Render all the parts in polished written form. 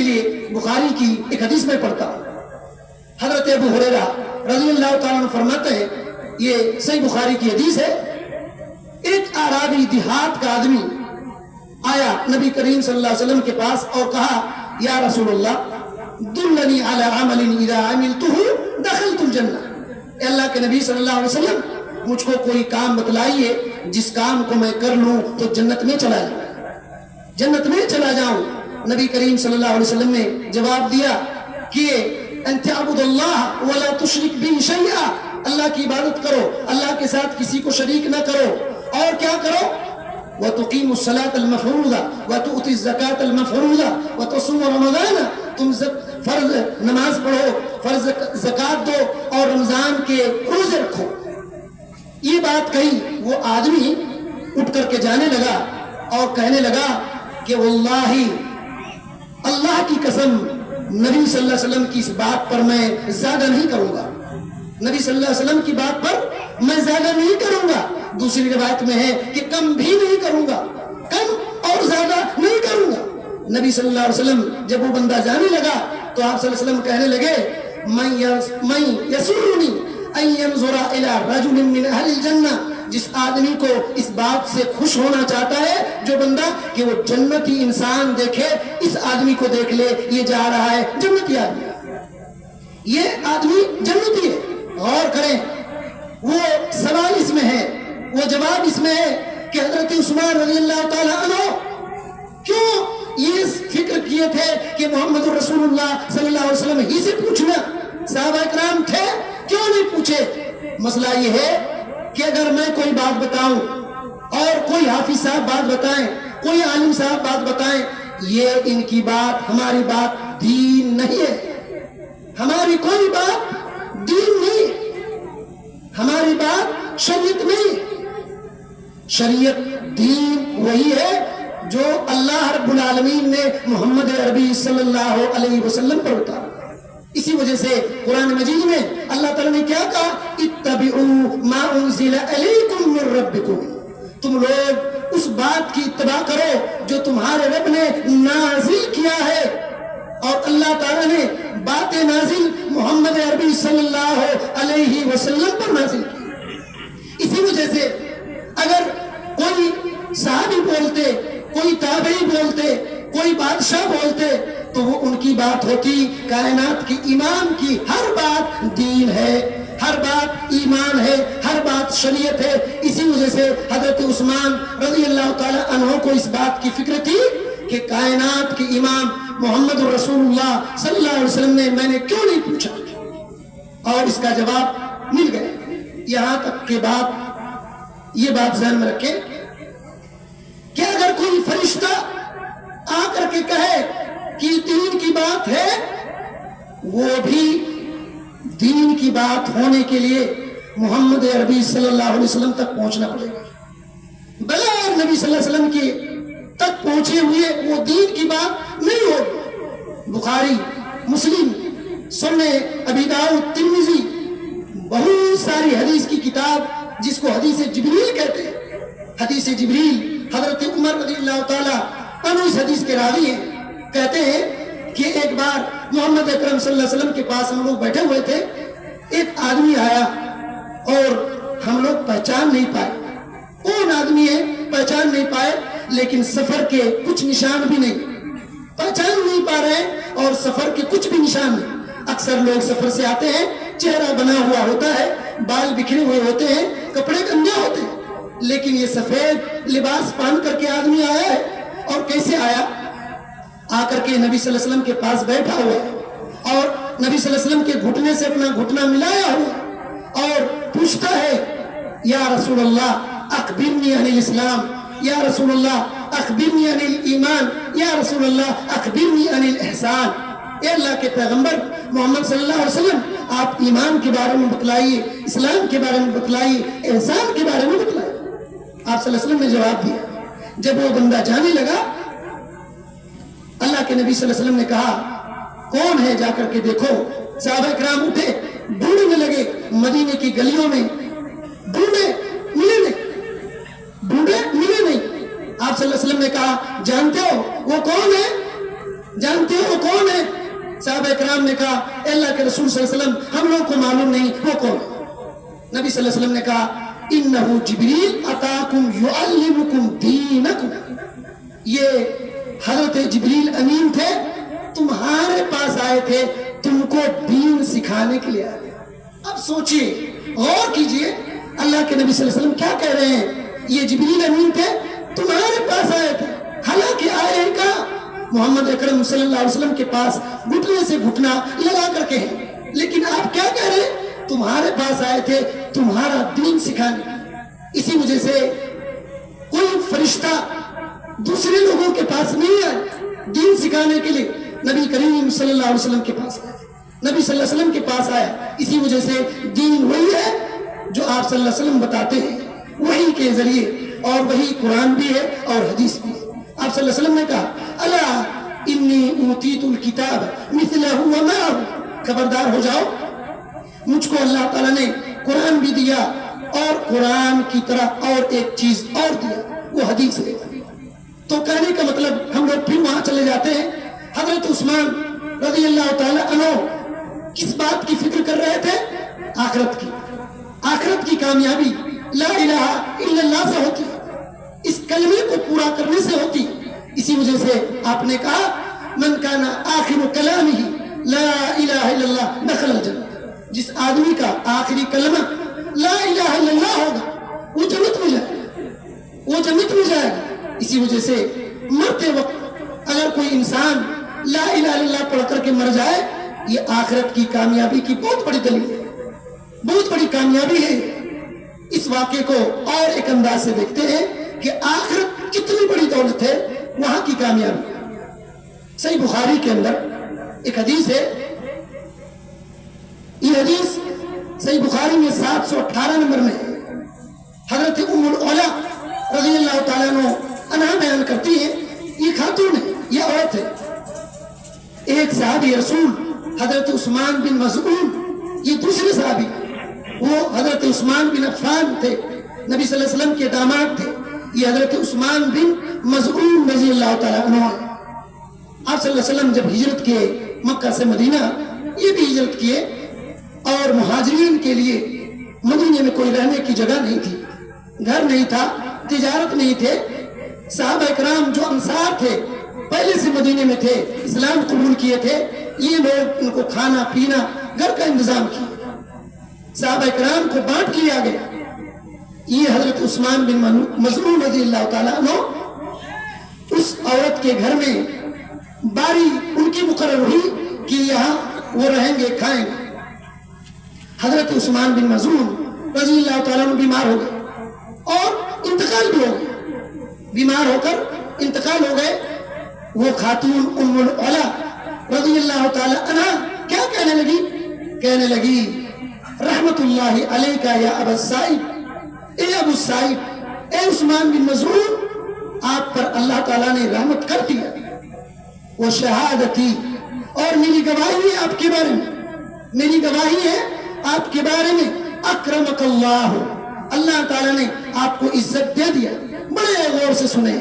لیے بخاری کی ایک حدیث میں پڑھتا ہوں. حضرت ابو ہریرہ رضی اللہ تعالیٰ عنہ فرماتے ہیں، یہ صحیح بخاری کی حدیث ہے، ایک اعرابی دیہات کا آدمی آیا نبی کریم صلی اللہ علیہ وسلم کے پاس اور کہا یا رسول اللہ دلنی علی عمل اذا عملته دخلت الجنہ. اے اللہ کے نبی صلی اللہ علیہ وسلم مجھ کو کوئی کام بتلائیے جس کام کو میں کر لوں تو جنت میں چلا جاؤں، جنت میں چلا جاؤں. نبی کریم صلی اللہ علیہ وسلم نے جواب دیا کہ ان تعبد اللہ ولا تشرک به شیئا، اللہ کی عبادت کرو، اللہ کے ساتھ کسی کو شریک نہ کرو، اور کیا کرو وَتُقِيمُ الصَّلَاةَ الْمَفْرُوضَةَ وَتُؤْتِ الزَّكَاةَ الْمَفْرُوضَةَ وَتَصُومُ رَمَضَانَ، تم فرض نماز پڑھو، فرض زکات دو اور رمضان کے روزے رکھو. یہ بات کہی، وہ آدمی اٹھ کر کے جانے لگا اور کہنے لگا کہ واللہ اللہ کی قسم نبی صلی اللہ علیہ وسلم کی اس بات پر میں زیادہ نہیں کروں گا، نبی صلی اللہ علیہ وسلم کی بات پر میں زیادہ نہیں کروں گا. دوسری روایت میں ہے کہ کم بھی نہیں کروں گا، کم اور زیادہ نہیں کروں گا. نبی صلی اللہ علیہ وسلم جب وہ بندہ جانے لگا تو آپ صلی اللہ علیہ وسلم کہنے لگے من یسرنی ان ینظر الی رجل من اہل الجنہ، جس آدمی کو اس بات سے خوش ہونا چاہتا ہے جو بندہ کہ وہ جنتی انسان دیکھے، اس آدمی کو دیکھ لے یہ جا رہا ہے جنتی آدمی، یہ آدمی جنتی ہے. غور کریں، وہ سوال اس میں ہے، وہ جواب اس میں ہے کہ حضرت عثمان رضی اللہ تعالیٰ عنہ کیوں یہ فکر کیے تھے کہ محمد رسول اللہ صلی اللہ علیہ وسلم ہی سے پوچھنا، صحابہ اکرام تھے کیوں نہیں پوچھے؟ مسئلہ یہ ہے کہ اگر میں کوئی بات بتاؤں اور کوئی حافظ صاحب بات بتائیں، کوئی عالم صاحب بات بتائیں، یہ ان کی بات ہماری بات دین نہیں ہے، ہماری کوئی بات دین نہیں، ہماری بات شریعت نہیں. شریعت دین وہی ہے جو اللہ رب العالمین نے محمد عربی صلی اللہ علیہ وسلم پر اتارا. اسی وجہ سے قرآن مجید میں اللہ تعالیٰ نے کیا کہا اتبعوا ما انزل الیکم من ربکم، تم لوگ اس بات کی اتباع کرو جو تمہارے رب نے نازل کیا ہے. اور اللہ تعالیٰ نے بات نازل محمد عربی صلی اللہ علیہ وسلم پر نازل کی. اسی وجہ سے اگر کوئی صحابی بولتے، کوئی تابعی بولتے، کوئی بادشاہ بولتے تو وہ ان کی بات ہوتی کائنات کی امام کی، ہر بات دین ہے، ہر بات ایمان ہے، ہر بات شریعت ہے. اسی وجہ سے حضرت عثمان رضی اللہ تعالی عنہ کو اس بات کی فکر تھی کہ کائنات کی امام محمد رسول اللہ صلی اللہ علیہ وسلم نے میں نے کیوں نہیں پوچھا، اور اس کا جواب مل گیا. یہاں تک کہ یہ بات ذہن میں رکھیں کہ اگر کوئی فرشتہ آ کر کے کہے کہ دین کی بات ہے، وہ بھی دین کی بات ہونے کے لیے محمد عربی صلی اللہ علیہ وسلم تک پہنچنا پڑے گا. بغیر نبی صلی اللہ علیہ وسلم کے تک پہنچے ہوئے وہ دین کی بات نہیں ہوگی. بخاری، مسلم، سنن ابی داؤد، ترمذی، بہت ساری حدیث کی کتاب جس کو حدیث جبریل کہتے ہیں. حدیث جبریل حضرت عمر رضی اللہ تعالیٰ عنہ اس حدیث کے راوی ہیں، کہتے ہیں کہ ایک بار محمد اکرم صلی اللہ علیہ وسلم کے پاس ہم لوگ بیٹھے ہوئے تھے، ایک آدمی آیا اور ہم لوگ پہچان نہیں پائے کون آدمی ہے، پہچان نہیں پائے، لیکن سفر کے کچھ نشان بھی نہیں، پہچان نہیں پا رہے اور سفر کے کچھ بھی نشان نہیں. اکثر لوگ سفر سے آتے ہیں، چہرہ بنا ہوا ہوتا ہے، بال بکھرے ہوئے ہوتے ہیں، کپڑے گندے ہوتے ہیں، لیکن یہ سفید لباس پہن کر کے آدمی آیا ہے. اور کیسے آیا؟ آ کر کے نبی صلی اللہ علیہ وسلم کے پاس بیٹھا ہوا ہے اور نبی صلی اللہ علیہ وسلم کے گھٹنے سے اپنا گھٹنا ملایا ہوا اور پوچھتا ہے یا رسول اللہ اخبرنی عن الاسلام، یا رسول اللہ اخبرنی عن الایمان، یا رسول اللہ اخبرنی عن الاحسان. اے اللہ کے پیغمبر محمد صلی اللہ علیہ وسلم، آپ ایمان کے بارے میں بتلائیے، اسلام کے بارے میں بتلائیے، احسان کے بارے میں بتلائیے. آپ صلی اللہ علیہ وسلم نے جواب دیا. جب وہ بندہ جانے لگا، اللہ کے نبی صلی اللہ علیہ وسلم نے کہا کون ہے، جا کر کے دیکھو. صحابہ کرام اٹھے، ڈھونڈنے لگے مدینے کی گلیوں میں، ڈھونڈے ملے نہیں. آپ صلی اللہ علیہ وسلم نے کہا جانتے ہو وہ کون ہے؟ جانتے ہو وہ کون ہے؟ صحابہ کرام نے کہا اے اللہ کے رسول صلی اللہ علیہ وسلم ہم لوگ کو معلوم نہیں وہ کون ہے؟ نبی صلی اللہ علیہ وسلم نے کہا انہو جبریل اتاکم یعلمکم دینکم، یہ حضرت جبریل امین تھے، تمہارے پاس آئے تھے، تم کو دین سکھانے کے لیے آئے تھے۔ اب سوچئے، غور کیجئے، اللہ کے نبی صلی اللہ علیہ وسلم کیا کہہ رہے ہیں؟ یہ جبریل امین تھے، تمہارے پاس آئے تھے، حالانکہ آئے کا محمد اکرم صلی اللہ علیہ وسلم کے پاس گھٹنے سے گھٹنا لگا کر کے ہیں، لیکن آپ کیا کہہ رہے ہیں؟ تمہارے پاس آئے تھے تمہارا دین سکھانے۔ اسی وجہ سے کوئی فرشتہ دوسرے لوگوں کے پاس نہیں آئے دین سکھانے کے لیے، نبی کریم صلی اللہ علیہ وسلم کے پاس آئے، نبی صلی اللہ علیہ وسلم کے پاس آیا۔ اسی وجہ سے دین وہی ہے جو آپ صلی اللہ علیہ وسلم بتاتے ہیں، وہی کے ذریعے، اور وہی قرآن بھی ہے اور حدیث بھی ہے۔ آپ صلی اللہ علیہ وسلم نے کہا الا انی اوتیت الکتاب مثلہ ومعہ، خبردار ہو جاؤ، مجھ کو اللہ تعالیٰ نے قرآن بھی دیا اور قرآن کی طرح اور ایک چیز اور دیا، وہ حدیث ہے۔ تو کہنے کا مطلب ہم لوگ پھر وہاں چلے جاتے ہیں، حضرت عثمان رضی اللہ تعالیٰ عنہ کس بات کی فکر کر رہے تھے؟ آخرت کی، آخرت کی کامیابی لا الہ الا اللہ سے ہوتی ہے، اس کلمے کو پورا کرنے سے ہوتی ہے۔ اسی وجہ سے آپ نے کہا من کان آخر کلامہ لا الہ الا اللہ دخل الجنہ، جس آدمی کا آخری کلمہ لا الہ الا اللہ ہوگا وہ جنت میں جائے گا، وہ جنت میں جائے گا۔ اسی وجہ سے مرتے وقت اگر کوئی انسان لا الہ الا اللہ پڑھ کر کے مر جائے، یہ آخرت کی کامیابی کی بہت بڑی دلیل ہے، بہت بڑی کامیابی ہے۔ اس واقعے کو اور ایک انداز سے دیکھتے ہیں کہ آخرت کتنی بڑی دولت ہے، وہاں کی کامیابی۔ صحیح بخاری کے اندر ایک حدیث ہے، یہ حدیث صحیح بخاری میں 718 نمبر میں ہے۔ حضرت ام العلا رضی اللہ تعالیٰ عنہ بیان کرتی ہے، یہ خاتون ہے، یہ عورت ہے۔ ایک صحابی رسول حضرت عثمان بن مظعون، یہ دوسرے صحابی، وہ حضرت عثمان بن عفان تھے، نبی صلی اللہ علیہ وسلم کے داماد تھے۔ یہ حضرت عثمان بن مظعون رضی اللہ تعالیٰ عنہ۔ آپ صلی اللہ علیہ وسلم جب ہجرت کیے مکہ سے مدینہ، یہ بھی ہجرت کیے، اور مہاجرین کے لیے مدینے میں کوئی رہنے کی جگہ نہیں تھی، گھر نہیں تھا، تجارت نہیں تھے۔ صحابہ کرام جو انصار تھے، پہلے سے مدینے میں تھے، اسلام قبول کیے تھے، یہ لوگ ان کو کھانا پینا گھر کا انتظام کیا، صحابہ کرام کو بانٹ لیا گیا۔ یہ حضرت عثمان بن مظعون رضی اللہ تعالیٰ عنہ، اس عورت کے گھر میں باری ان کی مقرر ہوئی کہ یہاں وہ رہیں گے، کھائیں گے۔ حضرت عثمان بن مظعون رضی اللہ تعالیٰ عنہ بیمار ہو گئے اور انتقال بھی ہو گئے، بیمار ہو کر انتقال ہو گئے۔ وہ خاتون ام العلا رضی اللہ تعالیٰ عنہ کیا کہنے لگی؟ کہنے لگی رحمت اللہ علیکہ یا ابا السائب، اے ابو السائب، اے عثمان بن مظعون، آپ پر اللہ تعالیٰ نے رحمت کر دیا، وہ شہادتی، اور میری گواہی ہے آپ کے بارے میں، میری گواہی ہے آپ کے بارے میں، اکرمک اللہ، اللہ تعالیٰ نے آپ کو عزت دے دیا۔ بڑے غور سے سنیں،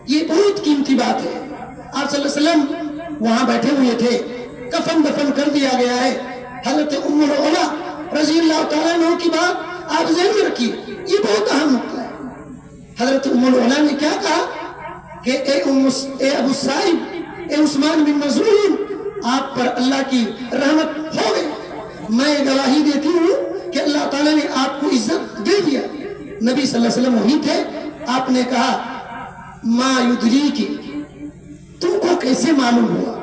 یہ بہت قیمتی بات ہے۔ آپ صلی اللہ علیہ وسلم وہاں بیٹھے ہوئے تھے، کفن دفن کر دیا گیا ہے۔ حضرت ام العلا رضی اللہ تعالیٰ عنہ کی بات آپ ذہن میں رکھیے، یہ بہت اہم نقطہ ہے۔ حضرت ام العلا نے کیا کہا کہ اے ابو السائب، اے عثمان بن مظعون، آپ پر اللہ کی رحمت ہو گئی، میں گواہی دیتی ہوں کہ اللہ تعالیٰ نے آپ کو عزت دے دیا۔ نبی صلی اللہ علیہ وسلم وہی تھے، آپ نے کہا ما یدریکی، تم کو کیسے معلوم ہوا؟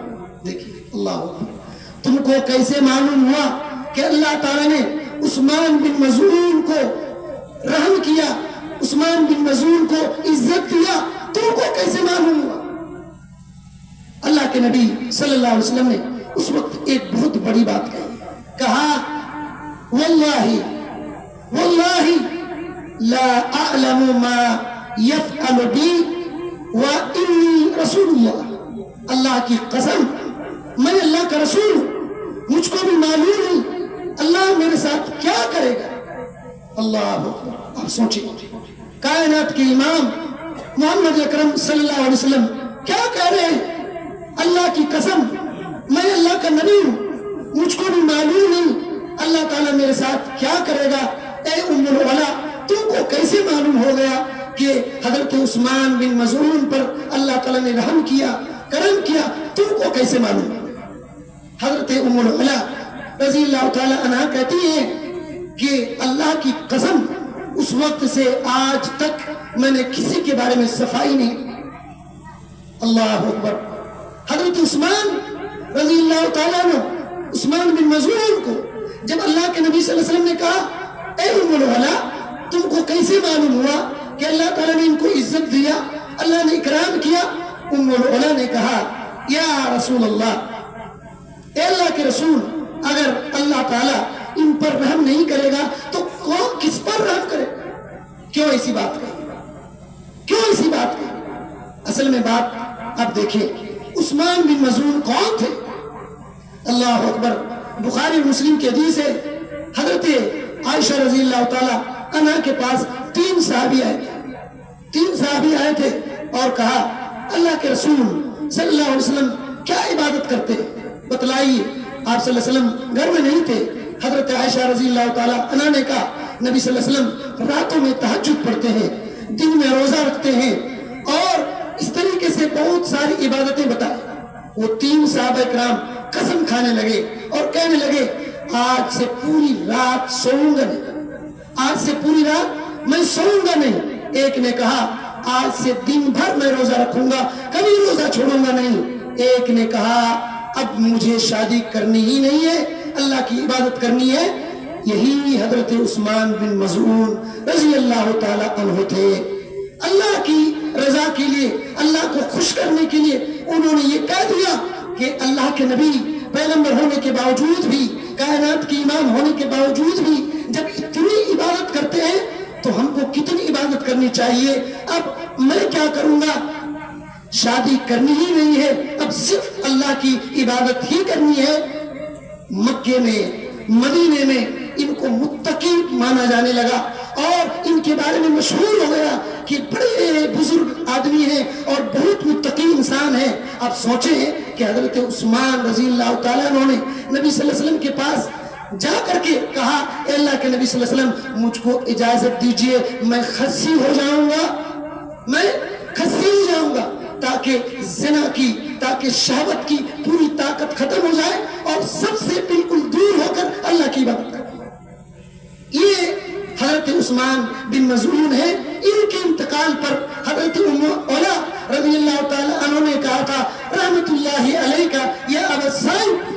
دیکھیے اللہ اکبر، تم کو کیسے معلوم ہوا کہ اللہ تعالیٰ نے عثمان بن مظعون کو رحم کیا، عثمان بن مظعون کو عزت دیا، تم کو کیسے معلوم ہوا؟ اللہ کے نبی صلی اللہ علیہ وسلم نے اس وقت ایک بہت بڑی بات کہی، کہا واللہ واللہ لا اعلم ما یفعل بی وانی رسول اللہ، اللہ کی قسم میں اللہ کا رسول ہوں، مجھ کو بھی معلوم نہیں اللہ میرے ساتھ کیا کرے گا۔ اللہ اکبر، آپ سوچیں، کائنات کے امام محمد اکرم صلی اللہ علیہ وسلم کیا کہہ رہے ہیں؟ اللہ کی قسم میں اللہ کا نبی ہوں, مجھ کو بھی معلوم نہیں اللہ تعالیٰ میرے ساتھ کیا کرے گا. اے ام العلا, تم کو کیسے معلوم ہو گیا کہ حضرت عثمان بن مظعون پر اللہ تعالیٰ نے رحم کیا, کرم کیا, تم کو کیسے معلوم؟ حضرت ام العلا رضی اللہ تعالی عنہ کہتی ہیں کہ اللہ کی قسم اس وقت سے آج تک میں نے کسی کے بارے میں صفائی نہیں. اللہ اکبر. حضرت عثمان رضی اللہ تعالیٰ عنہ عثمان بن مظعون کو جب اللہ کے نبی صلی اللہ علیہ وسلم نے کہا اے ام العلا, تم کو کیسے معلوم ہوا کہ اللہ تعالیٰ نے ان کو عزت دیا, اللہ نے اکرام کیا؟ ام العلا نے کہا یا رسول اللہ, اے اللہ کے رسول, اگر اللہ تعالیٰ ان پر رحم نہیں کرے گا تو کون کس پر رحم کرے؟ کیوں ایسی بات کہی, کیوں ایسی بات کہی؟ اصل میں بات اب دیکھیں, عثمان بن مظعون کون تھے؟ اللہ اکبر. بخاری اور مسلم کی حدیث ہے, حضرت عائشہ رضی اللہ تعالیٰ عنہ کے پاس 3 صحابی آئے تھے. 3 صحابی آئے تھے اور کہا اللہ کے رسول صلی اللہ علیہ وسلم کیا عبادت کرتے بتلائیے. آپ صلی اللہ علیہ وسلم گھر میں نہیں تھے. حضرت عائشہ رضی اللہ تعالیٰ عنہ نے کہا نبی صلی اللہ علیہ وسلم راتوں میں تہجد پڑھتے ہیں, دن میں روزہ رکھتے ہیں, اور اس طریقے سے بہت ساری عبادتیں بتائیں. وہ 3 صحابہ کرام قسم کھانے لگے اور کہنے لگے آج سے پوری رات سوؤں گا نہیں, آج سے پوری رات میں سوؤں گا نہیں. ایک نے کہا آج سے دن بھر میں روزہ رکھوں گا, کبھی روزہ چھوڑوں گا نہیں. ایک نے کہا اب مجھے شادی کرنی ہی نہیں ہے, اللہ کی عبادت کرنی ہے. یہی حضرت عثمان بن مظعون رضی اللہ تعالی عنہ تھے. اللہ کی رضا کے لیے, اللہ کو خوش کرنے کے لیے انہوں نے یہ کہہ دیا کہ اللہ کے نبی پیغمبر ہونے کے باوجود بھی, کائنات کی امام ہونے کے باوجود بھی جب اتنی عبادت کرتے ہیں تو ہم کو کتنی عبادت کرنی چاہیے. اب میں کیا کروں گا, شادی کرنی ہی نہیں ہے, اب صرف اللہ کی عبادت ہی کرنی ہے. مکے میں, مدینے میں ان کو متقی مانا جانے لگا اور ان کے بارے میں مشہور ہو گیا کہ بڑے بزرگ آدمی ہیں اور بہت متقی انسان ہیں. اب سوچیں کہ حضرت عثمان رضی اللہ تعالیٰ عنہ نے نبی صلی اللہ علیہ وسلم کے پاس جا کر کے کہا اے اللہ کے نبی صلی اللہ علیہ وسلم مجھ کو اجازت دیجئے, میں خصی ہو جاؤں گا, میں خصی ہو جاؤں گا, تاکہ زنا کی, تاکہ شہوت کی پوری طاقت ختم ہو جائے اور سب سے بالکل دور ہو کر اللہ کی عبادت کریں. یہ حضرت عثمان بن مظعون ہے. ان کے انتقال پر حضرت ام العلا رضی اللہ تعالی عنہ نے کہا تھا رحمت اللہ علیہ یا ابا السائب,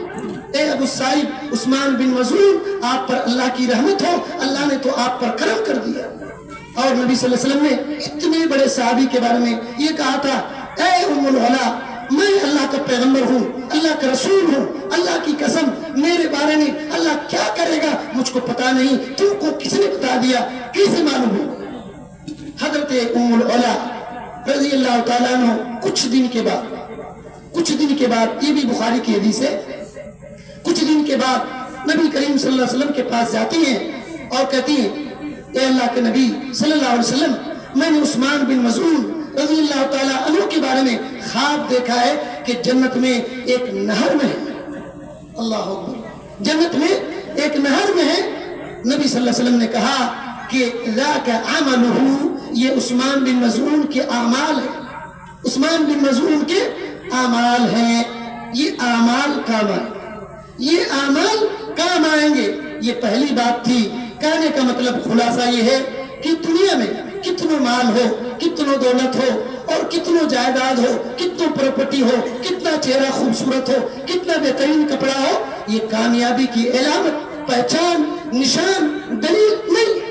اے ابو السائب عثمان بن مظعون, آپ پر اللہ کی رحمت ہو, اللہ نے تو آپ پر کرم کر دیا. اور نبی صلی اللہ علیہ وسلم نے اتنے بڑے صحابی کے بارے میں یہ کہا تھا اے ام العلا, میں اللہ کا پیغمبر ہوں, اللہ کا رسول ہوں, اللہ کی قسم میرے بارے میں اللہ کیا کرے گا مجھ کو پتا نہیں, تم کو کس نے بتا دیا, کیسے معلوم ہو؟ حضرت ام العلا رضی اللہ تعالیٰ عنہ کچھ دن کے بعد یہ بھی بخاری کی حدیث ہے, کچھ دن کے بعد نبی کریم صلی اللہ علیہ وسلم کے پاس جاتی ہیں اور کہتی ہیں اے اللہ کے نبی صلی اللہ علیہ وسلم, میں نے عثمان بن مظعون رضی اللہ تعالیٰ عنہ کے بارے میں خواب دیکھا ہے کہ جنت میں ایک نہر میں ہے. اللہ اکبر. جنت میں ایک نہر میں ہے. نبی صلی اللہ علیہ وسلم نے کہا کہ ذاک عملہ, یہ عثمان بن مظعون کے اعمال ہیں, عثمان بن مظعون کے اعمال ہیں. یہ اعمال کام آئیں, یہ اعمال کام آئیں گے. یہ پہلی بات تھی. کہنے کا مطلب خلاصہ یہ ہے کہ دنیا میں کتنا مال ہو, کتنا دولت ہو اور کتنا جائیداد ہو, کتنا پراپرٹی ہو, کتنا چہرہ خوبصورت ہو, کتنا بہترین کپڑا ہو, یہ کامیابی کی علامت, پہچان, نشان, دلیل نہیں.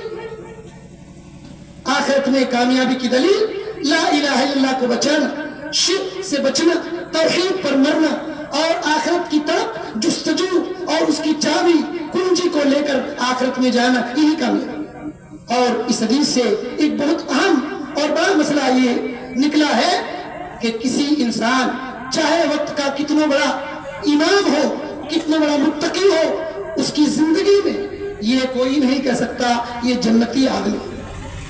آخرت میں کامیابی کی دلیل لا الہ الا اللہ کو بچانا, شرک سے بچنا, توحید پر مرنا اور آخرت کی طرف جستجو اور اس کی چابی کنجی کو لے کر آخرت میں جانا, یہی کامیابی. اور اس حدیث سے ایک بہت اہم اور بڑا مسئلہ یہ نکلا ہے کہ کسی انسان چاہے وقت کا کتنا بڑا امام ہو, کتنا بڑا متقی ہو, اس کی زندگی میں یہ کوئی نہیں کہہ سکتا یہ جنتی آدمی.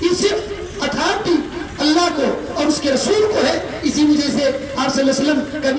یہ صرف اتھارٹی اللہ کو اور اس کے رسول کو ہے. اسی وجہ سے آپ صلی اللہ علیہ وسلم کبھی